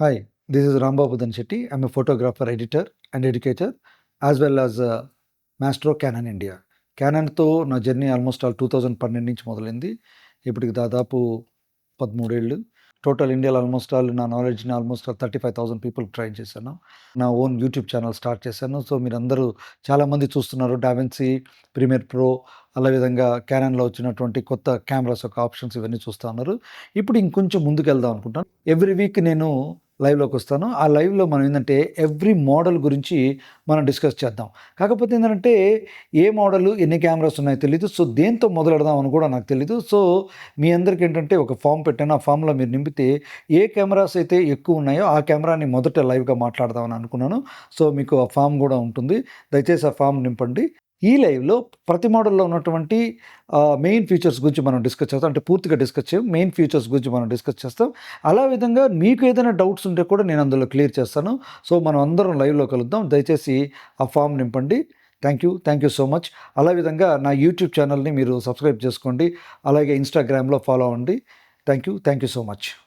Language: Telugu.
Hi, this is Rambabu Dhanshetty. I'm a photographer, editor, and educator, as well as a maestro Canon India. క్యానన్‌తో నా జర్నీ ఆల్మోస్ట్ 2012 నుంచి మొదలైంది. ఇప్పటికి దాదాపు 13 ఏళ్ళు. టోటల్ ఇండియాలో నా నాలెడ్జ్‌ని 35,000 పీపుల్‌కి ట్రైన్ చేశాను. నా ఓన్ యూట్యూబ్ ఛానల్ స్టార్ట్ చేశాను. సో, మీరందరూ చాలామంది చూస్తున్నారు. డావిన్సీ, ప్రీమియర్ ప్రో, అలా విధంగా క్యానన్‌లో వచ్చినటువంటి కొత్త కెమెరాస్ యొక్క ఆప్షన్స్ ఇవన్నీ చూస్తా ఉన్నారు. ఇప్పుడు ఇంకొంచెం ముందుకెళ్దాం అనుకుంటాను. ఎవ్రీ వీక్ నేను లైవ్‌లోకి వస్తాను. ఆ లైవ్‌లో మనం ఏందంటే ఎవ్రీ మోడల్ గురించి మనం డిస్కస్ చేద్దాం. కాకపోతే ఏందంటే ఏ మోడల్, ఎన్ని కెమెరాస్ ఉన్నాయో తెలీదు. సో, దేంతో మొదలెడదాం అని కూడా నాకు తెలీదు. సో, మీ అందరికి ఏంటంటే ఒక ఫామ్ పెట్టాను. ఆ ఫామ్‌లో మీరు నింపితే ఏ కెమెరాస్ అయితే ఎక్కువ ఉన్నాయో ఆ కెమెరాని మొదట లైవ్‌గా మాట్లాడదామని అనుకున్నాను. సో, మీకు ఆ ఫామ్ కూడా ఉంటుంది. దయచేసి ఆ ఫామ్ నింపండి. ఈ లైవ్‌లో ప్రతి మోడల్‌లో ఉన్నటువంటి మెయిన్ ఫీచర్స్ గురించి మనం డిస్కస్ చేస్తాం. అంటే పూర్తిగా డిస్కస్ చేయం. మెయిన్ ఫీచర్స్ గురించి మనం డిస్కస్ చేస్తాం. అలా విధంగా మీకు ఏదైనా డౌట్స్ ఉంటే కూడా నేను అందులో క్లియర్ చేస్తాను. సో, మనం అందరం లైవ్‌లో కలుద్దాం. దయచేసి ఆ ఫామ్ నింపండి. Thank you so much. అలా విధంగా నా యూట్యూబ్ ఛానల్‌ని మీరు సబ్స్క్రైబ్ చేసుకోండి. అలాగే ఇన్‌స్టాగ్రామ్‌లో ఫాలో అవ్వండి. Thank you so much.